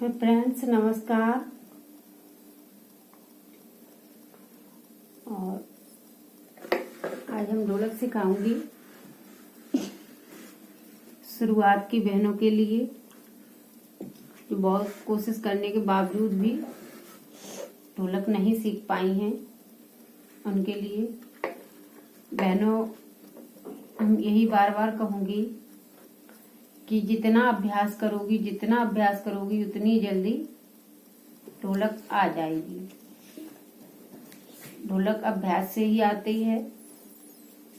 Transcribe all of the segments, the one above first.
Friends नमस्कार। और आज हम ढोलक सिखाऊंगी शुरुआत की बहनों के लिए जो बहुत कोशिश करने के बावजूद भी ढोलक नहीं सीख पाई हैं। उनके लिए बहनों हम यही बार बार कहूंगी कि जितना अभ्यास करोगी उतनी जल्दी ढोलक आ जाएगी। ढोलक अभ्यास से ही आती है।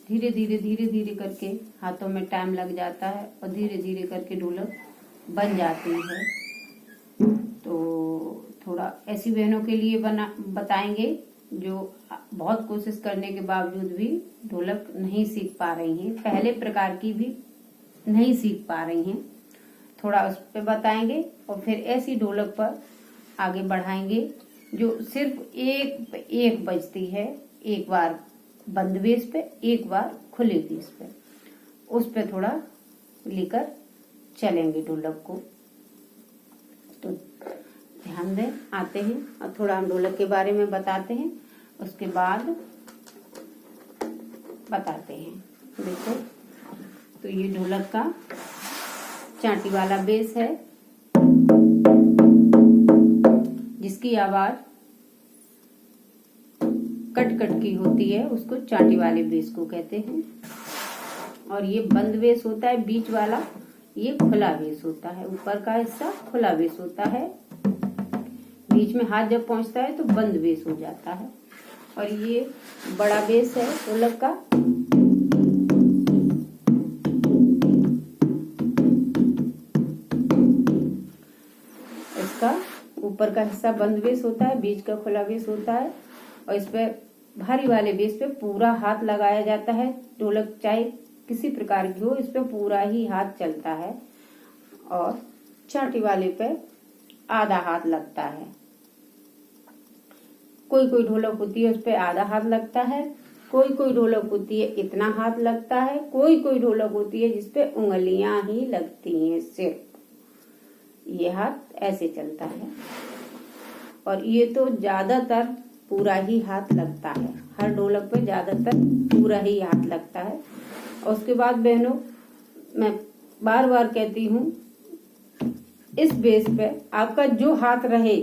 धीरे धीरे करके हाथों में टाइम लग जाता है और धीरे धीरे करके ढोलक बन जाती है। तो थोड़ा ऐसी बहनों के लिए बताएंगे जो बहुत कोशिश करने के बावजूद भी ढोलक नहीं सीख पा रही हैं, पहले प्रकार की भी नहीं सीख पा रही हैं। थोड़ा उस पे बताएंगे और फिर ऐसी ढोलक पर आगे बढ़ाएंगे जो सिर्फ एक बजती है, एक बार बंद बेस पे, एक बार खुले बेस पे। उस पे थोड़ा लेकर चलेंगे ढोलक को। तो ध्यान दें, आते हैं और थोड़ा हम ढोलक के बारे में बताते हैं, उसके बाद बताते हैं। देखो, तो ये ढोलक का चांटी वाला बेस है जिसकी आवाज कट कट की होती है, उसको चांटी वाले बेस को कहते हैं। और ये बंद बेस होता है बीच वाला, ये खुला बेस होता है। ऊपर का हिस्सा खुला बेस होता है, बीच में हाथ जब पहुंचता है तो बंद बेस हो जाता है। और ये बड़ा बेस है ढोलक का। इसका ऊपर का हिस्सा बंद बेस होता है, बीच का खुला बेस होता है। और इस पे भारी वाले बेस पे पूरा हाथ लगाया जाता है। ढोलक चाहे किसी प्रकार की हो, इस पे पूरा ही हाथ चलता है। और चांटी वाले पे आधा हाथ लगता है। कोई कोई ढोलक होती है उस पे आधा हाथ लगता है, कोई कोई ढोलक होती है इतना हाथ लगता है, कोई कोई ढोलक होती है जिसपे उंगलियां ही लगती हैं, सिर्फ ये हाथ ऐसे चलता है। और ये तो ज्यादातर पूरा ही हाथ लगता है, हर ढोलक पे ज्यादातर पूरा ही हाथ लगता है। और उसके बाद बहनों, मैं बार बार कहती हूँ, इस बेस पे आपका जो हाथ रहे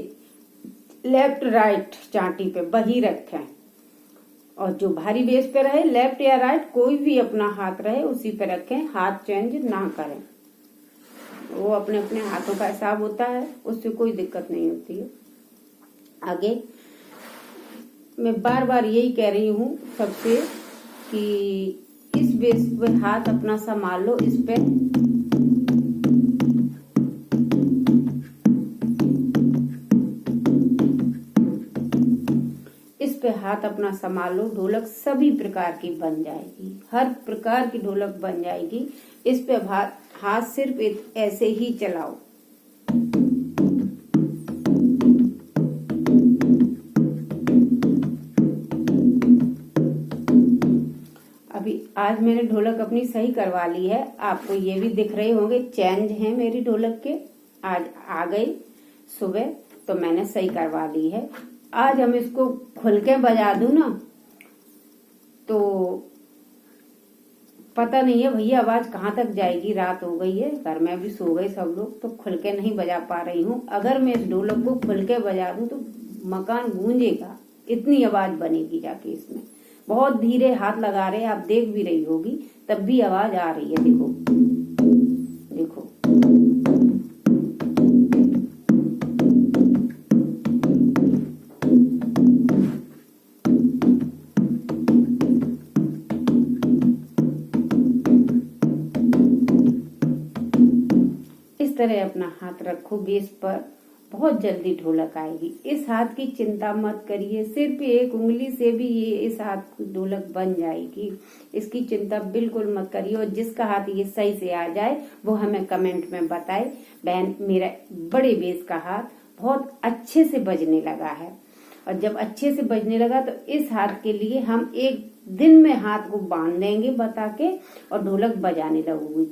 लेफ्ट राइट चांटी पे वही रखें। और जो भारी बेस पे रहे लेफ्ट या राइट कोई भी अपना हाथ रहे उसी पे रखें, हाथ चेंज ना करें। वो अपने अपने हाथों का हिसाब होता है, उससे कोई दिक्कत नहीं होती है। आगे मैं बार बार यही कह रही हूँ सबसे कि इस बेस पे हाथ अपना संभाल लो। इस पे हाथ अपना संभाल लो, ढोलक सभी प्रकार की बन जाएगी, हर प्रकार की ढोलक बन जाएगी। इस पे हाथ सिर्फ ऐसे ही चलाओ। अभी आज मैंने ढोलक अपनी सही करवा ली है, आपको ये भी दिख रहे होंगे चेंज है मेरी ढोलक के। आज आ गई सुबह तो मैंने सही करवा ली है। आज हम इसको खुल के बजा दूं ना तो पता नहीं है भैया आवाज कहाँ तक जाएगी। रात हो गई है, घर में भी सो गए सब लोग, तो खुल के नहीं बजा पा रही हूँ। अगर मैं इस ढोलक को खुल के बजा दूं तो मकान गूंजेगा, इतनी आवाज बनेगी जाके इसमें। बहुत धीरे हाथ लगा रहे, आप देख भी रही होगी, तब भी आवाज आ रही है। देखो देखो, इस तरह अपना हाथ रखो बेस पर, बहुत जल्दी ढोलक आएगी। इस हाथ की चिंता मत करिए, सिर्फ एक उंगली से भी ये इस हाथ की ढोलक बन जाएगी। इसकी चिंता बिल्कुल मत करिए। और जिसका हाथ ये सही से आ जाए वो हमें कमेंट में बताए, बहन मेरा बड़े बेस का हाथ बहुत अच्छे से बजने लगा है। और जब अच्छे से बजने लगा तो इस हाथ के लिए हम एक दिन में हाथ को बांध देंगे बता के, और ढोलक बजाने लगोगी,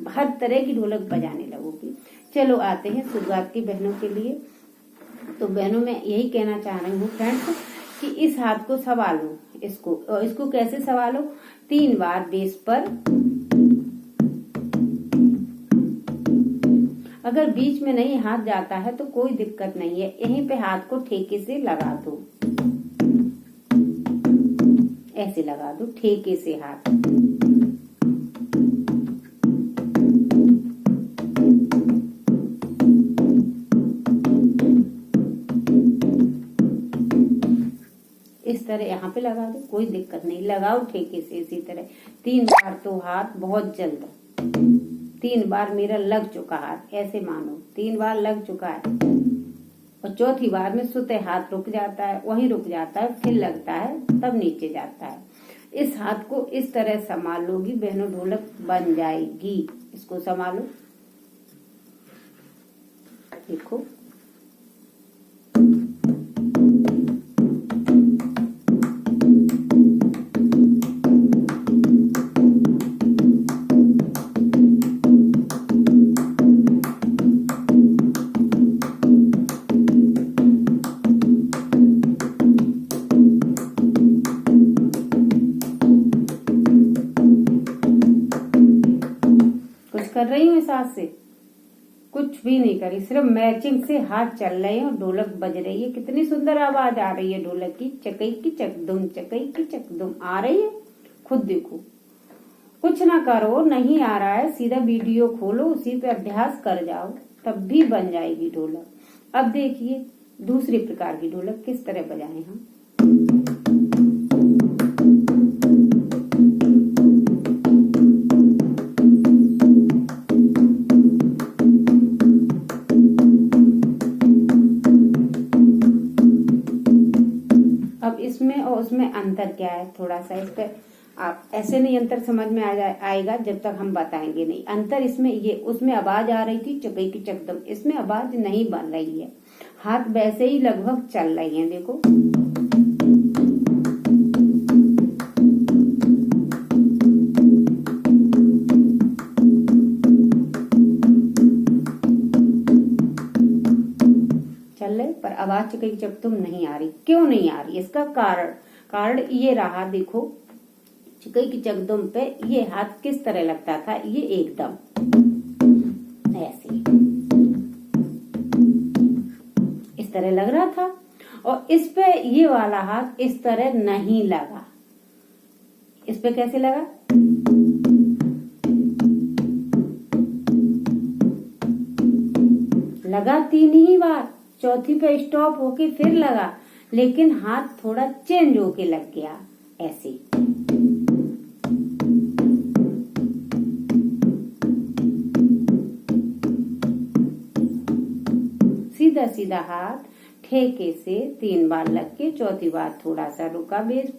हर तरह की ढोलक बजाने लगोगी। चलो आते हैं शुरुआत की बहनों के लिए। तो बहनों मैं यही कहना चाह रही हूँ फ्रेंड्स कि इस हाथ को संभालो, इसको कैसे संभालो, 3 बार बेस पर। अगर बीच में नहीं हाथ जाता है तो कोई दिक्कत नहीं है, यहीं पे हाथ को ठेके से लगा दो, ऐसे लगा दो ठेके से हाथ। इस तरह यहाँ पे लगा दो, कोई दिक्कत नहीं, लगाओ ठेके से इसी तरह 3 बार। तो हाथ बहुत जल्द 3 बार मेरा लग चुका हाथ, ऐसे मानो 3 बार लग चुका है। और चौथी बार में सुते हाथ रुक जाता है, वहीं रुक जाता है, फिर लगता है, तब नीचे जाता है। इस हाथ को इस तरह संभाल लोगी बहनों, ढोलक बन जाएगी। इसको संभालो, देखो कर रही हूँ इस हाथ से, कुछ भी नहीं करी, सिर्फ मैचिंग से हाथ चल रहे हैं और ढोलक बज रही है। कितनी सुंदर आवाज आ रही है ढोलक की, चकई की चकदुम, चकई की चकदुम आ रही है। खुद देखो, कुछ ना करो, नहीं आ रहा है, सीधा वीडियो खोलो, उसी पे अभ्यास कर जाओ, तब भी बन जाएगी ढोलक। अब देखिए दूसरी प्रकार की ढोलक किस तरह बजाएं हम। इसमें और उसमें अंतर क्या है, थोड़ा सा इस पे आप ऐसे नहीं अंतर समझ में आएगा जब तक हम बताएंगे नहीं। अंतर इसमें ये, उसमें आवाज आ रही थी चकई की चकदम, इसमें आवाज नहीं बन रही है, हाथ वैसे ही लगभग चल रही हैं। देखो चल रहे, पर आवाज चकई की चकदम नहीं आ रही। क्यों नहीं आ रही, इसका कारण ये रहा। देखो चकई की चकदम पे ये हाथ किस तरह लगता था, ये एकदम ऐसे इस तरह लग रहा था, और इस पे ये वाला हाथ इस तरह नहीं लगा। इस पे कैसे लगा, लगा 3 ही बार, चौथी पे स्टॉप होके फिर लगा, लेकिन हाथ थोड़ा चेंज होके लग गया ऐसे। सीधा सीधा हाथ ठेके से 3 बार लग के, चौथी बार थोड़ा सा रुका बेस,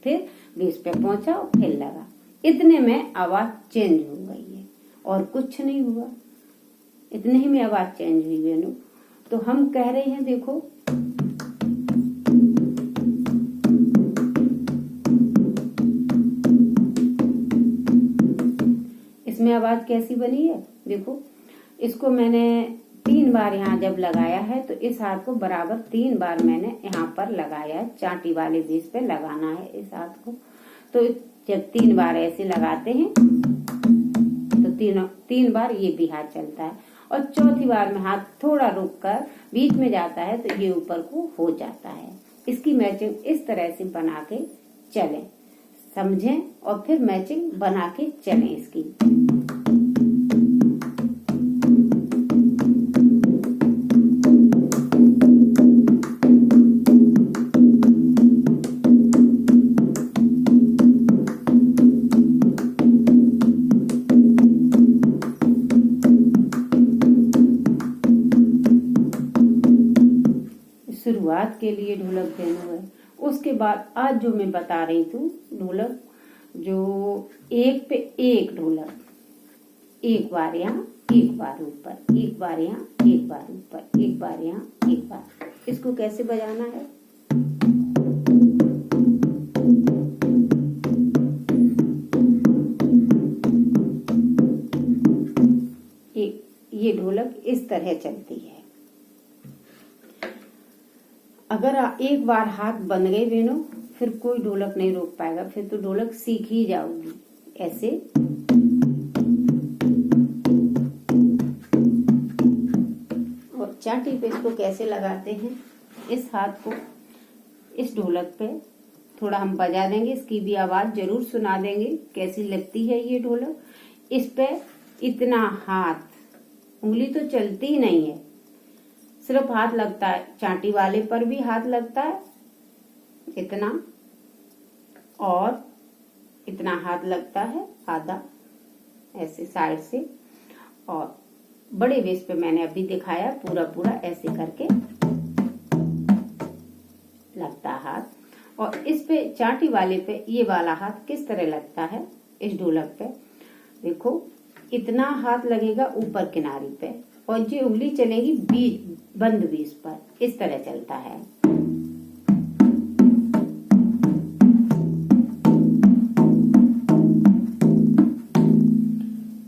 फिर बेस पे पहुंचा और फिर लगा। इतने में आवाज चेंज हो गई है और कुछ नहीं हुआ, इतने ही में आवाज चेंज हुई बहनों। तो हम कह रहे हैं देखो इसमें आवाज कैसी बनी है। देखो इसको मैंने 3 बार यहाँ जब लगाया है, तो इस हाथ को बराबर 3 बार मैंने यहाँ पर लगाया है, चाटी वाले बेस पे लगाना है इस हाथ को। तो जब 3 बार ऐसे लगाते हैं तो 3 बार ये भी हाथ चलता है, और चौथी बार में हाथ थोड़ा रुक कर बीच में जाता है तो ये ऊपर को हो जाता है। इसकी मैचिंग इस तरह से बना के चलें, समझें, और फिर मैचिंग बना के चलें इसकी। शुरुआत के लिए ढोलक बहनों है। उसके बाद आज जो मैं बता रही थी ढोलक, जो एक पे एक ढोलक, एक बार यहाँ, एक बार ऊपर, एक बार यहाँ, एक बार ऊपर, एक बार यहाँ, एक बार, इसको कैसे बजाना है। ये ढोलक इस तरह चलती है। अगर एक बार हाथ बन गए बहनों, फिर कोई ढोलक नहीं रोक पाएगा, फिर तो ढोलक सीख ही जाओगी। ऐसे और चाटी पे इसको कैसे लगाते हैं, इस हाथ को इस ढोलक पे थोड़ा हम बजा देंगे, इसकी भी आवाज जरूर सुना देंगे कैसी लगती है ये ढोलक। इस पे इतना हाथ, उंगली तो चलती ही नहीं है, सिर्फ हाथ लगता है। चाटी वाले पर भी हाथ लगता है इतना, और इतना हाथ लगता है आधा ऐसे साइड से, और बड़े बेस पे मैंने अभी दिखाया पूरा पूरा ऐसे करके लगता हाथ। और इस पे चाटी वाले पे ये वाला हाथ किस तरह लगता है इस ढोलक पे, देखो इतना हाथ लगेगा ऊपर किनारी पे, और ये उंगली चलेगी बीच बंद बीच पर, इस तरह चलता है।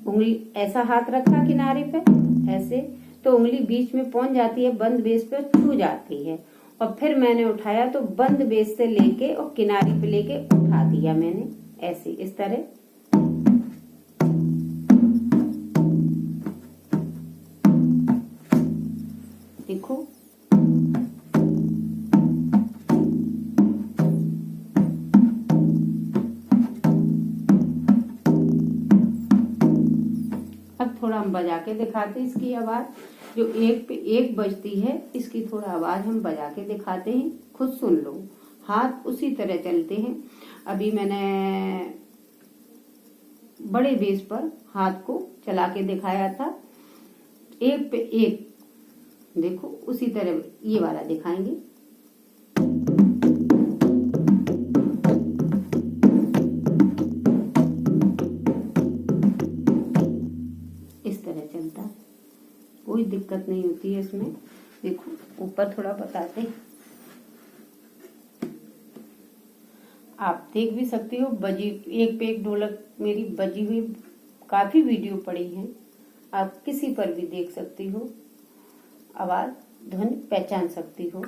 उंगली ऐसा हाथ रखा किनारे पे ऐसे, तो उंगली बीच में पहुंच जाती है, बंद बेस पे छू जाती है, और फिर मैंने उठाया तो बंद बेस से लेके और किनारी पे लेके उठा दिया मैंने ऐसे, इस तरह। देखो अब थोड़ा हम बजा के दिखाते हैं इसकी आवाज, जो एक पे एक बजती है इसकी थोड़ा आवाज हम बजा के दिखाते हैं, खुद सुन लो। हाथ उसी तरह चलते हैं। अभी मैंने बड़े बेस पर हाथ को चला के दिखाया था, एक पे एक, देखो उसी तरह ये वाला दिखाएंगे। इस तरह चलता है, कोई दिक्कत नहीं होती है इसमें। देखो ऊपर थोड़ा बताते हैं, आप देख भी सकते हो, बजी एक पे एक ढोलक मेरी बजी हुई काफी वीडियो पड़ी है, आप किसी पर भी देख सकती हो, आवाज ध्वनि पहचान सकती हो।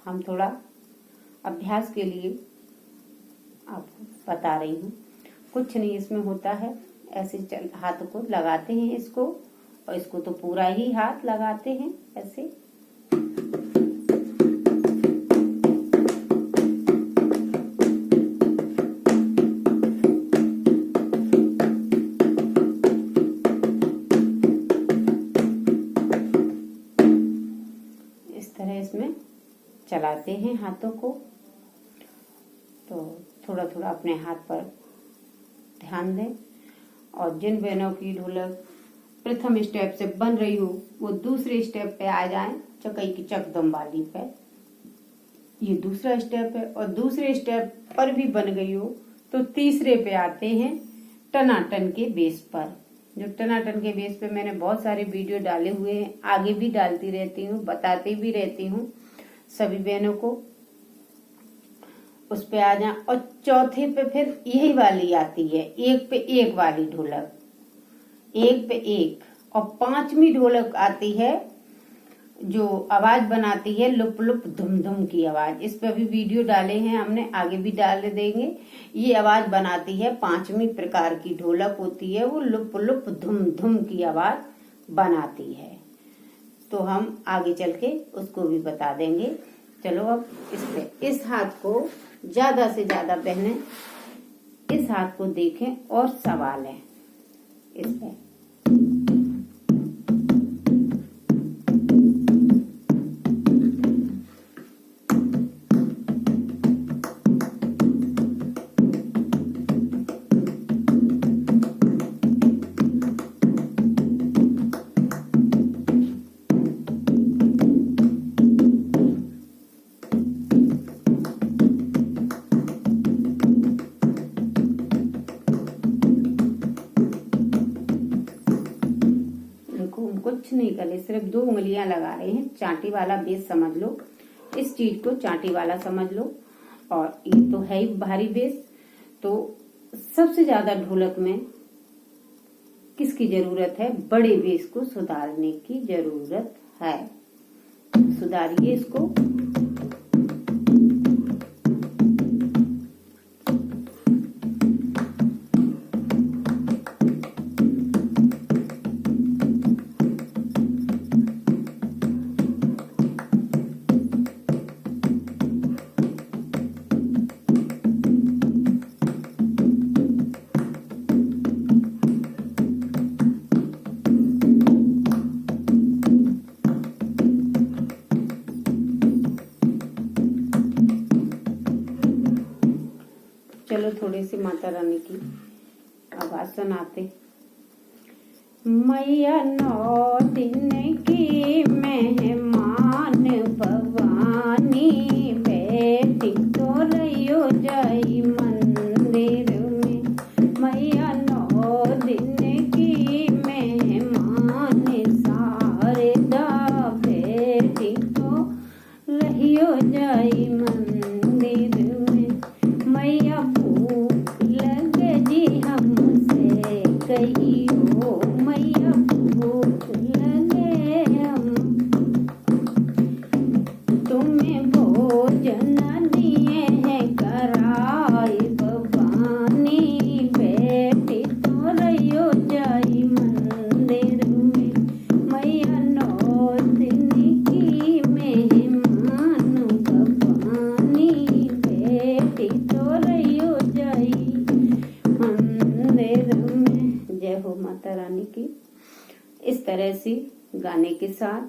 हम थोड़ा अभ्यास के लिए आपको बता रही हूँ, कुछ नहीं इसमें होता है। ऐसे हाथ को लगाते हैं इसको, और इसको तो पूरा ही हाथ लगाते हैं ऐसे। इस तरह इसमें चलाते हैं हाथों को, तो थोड़ा थोड़ा अपने हाथ पर ध्यान दें। और जिन बहनों की ढोलक प्रथम स्टेप से बन रही हो, वो दूसरे स्टेप पे आ जाएं, चकई की चकदम वाली पे, ये दूसरा स्टेप है। और दूसरे स्टेप पर भी बन गई हो तो तीसरे पे आते हैं टनाटन के बेस पर। जो टनाटन के बेस पे मैंने बहुत सारे वीडियो डाले हुए हैं, आगे भी डालती रहती हूँ, बताती भी रहती हूँ सभी बहनों को, उस पे आ जा। और चौथे पे फिर यही वाली आती है, एक पे एक वाली ढोलक, एक पे एक। और पांचवी ढोलक आती है जो आवाज बनाती है लुप लुप धुम धुम की आवाज। इस पे भी वीडियो डाले हैं हमने, आगे भी डाल देंगे। ये आवाज बनाती है, पांचवी प्रकार की ढोलक होती है, वो लुप लुप धुम धुम की आवाज बनाती है। तो हम आगे चल के उसको भी बता देंगे। चलो अब इस हाथ को ज्यादा से ज्यादा बहनें इस हाथ को देखें और सवाल है इस पे। कुछ नहीं करे, सिर्फ 2 उंगलियां लगा रहे हैं। चांटी वाला बेस समझ लो, इस चीज को चांटी वाला समझ लो। और ये तो है ही भारी बेस। तो सबसे ज्यादा ढोलक में किसकी जरूरत है? बड़े बेस को सुधारने की जरूरत है। सुधारिए इसको। चलो थोड़ी सी माता रानी की आवाज सुनाते। मैया 9 दिन की मेहमान भवानी, बैठी तो रहियो जाई मंदिर में। मैया 9 दिन की मेहमान शारदा, बैठी तो रहियो जाई मंदिर में। मैया भूख लगे जी हमसे कहियो, मैया भूख लगे हम तुम्हें भोजन दिए हैं कराई भवानी, बैठी तो रहियो जाई मंदिर में। मैया 9 दिन की मेहमान भवानी, बैठी तो रहियो जाई मंदिर में। जय हो माता रानी की। इस तरह से गाने के साथ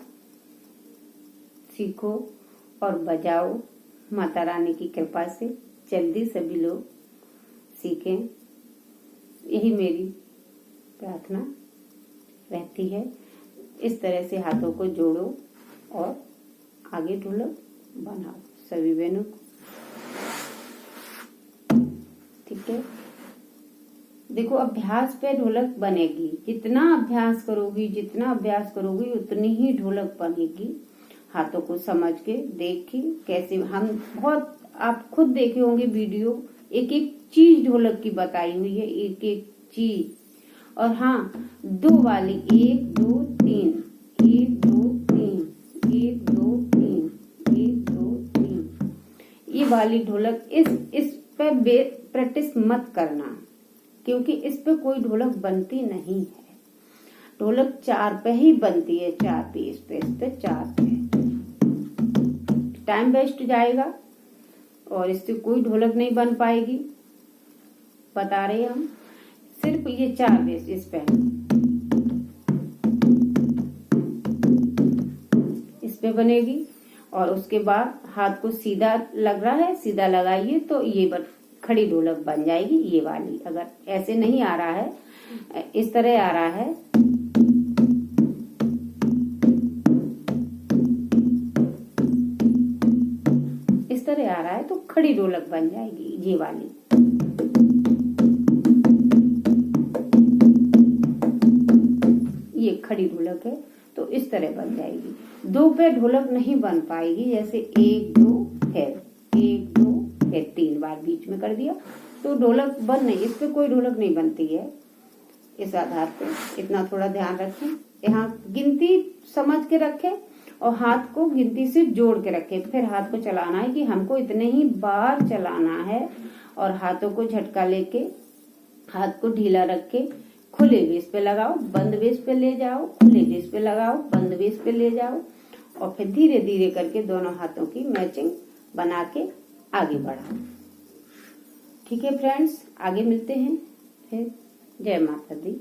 सीखो और बजाओ। माता रानी की कृपा से जल्दी सभी लोग सीखें, यही मेरी प्रार्थना रहती है। इस तरह से हाथों को जोड़ो और आगे ढोलक बनाओ सभी बहनों को। ठीक है, देखो अभ्यास पे ढोलक बनेगी। जितना अभ्यास करोगी उतनी ही ढोलक बनेगी। हाथों को समझ के देख के कैसे हम बहुत आप खुद देखे होंगे वीडियो, एक एक चीज ढोलक की बताई हुई है, एक एक चीज। और हाँ, 2 वाली 1 2 3 1 2 3 1 2 3 1 2 3 ये वाली ढोलक इस पे प्रैक्टिस मत करना, क्योंकि इस पे कोई ढोलक बनती नहीं है। ढोलक 4 पे ही बनती है, 4 पीस पे, इस पे 4 पे टाइम वेस्ट जाएगा और इससे कोई ढोलक नहीं बन पाएगी। बता रहे हम सिर्फ ये 4 बेस इस पे बनेगी। और उसके बाद हाथ को सीधा लग रहा है, सीधा लगाइए तो ये खड़ी ढोलक बन जाएगी ये वाली। अगर ऐसे नहीं आ रहा है, इस तरह आ रहा है, इस तरह आ रहा है तो खड़ी ढोलक बन जाएगी ये वाली। ये खड़ी ढोलक है तो इस तरह बन जाएगी। 2 पे ढोलक नहीं बन पाएगी, जैसे 1 2 है, 1 2 है, 3 बार बीच में कर दिया तो ढोलक बन नहीं, इस पे कोई ढोलक नहीं बनती है। इस आधार पे इतना थोड़ा ध्यान रखें, यहाँ गिनती समझ के रखें और हाथ को गिनती से जोड़ के रखें। फिर हाथ को चलाना है कि हमको इतने ही बार चलाना है। और हाथों को झटका लेके हाथ को ढीला रख के खुले बेस पे लगाओ, बंद बेस पे ले जाओ, खुले बेस पे लगाओ, बंद बेस पे ले जाओ। और फिर धीरे धीरे करके दोनों हाथों की मैचिंग बना के आगे बढ़ाओ। ठीक है फ्रेंड्स, आगे मिलते हैं फिर। जय माता दी।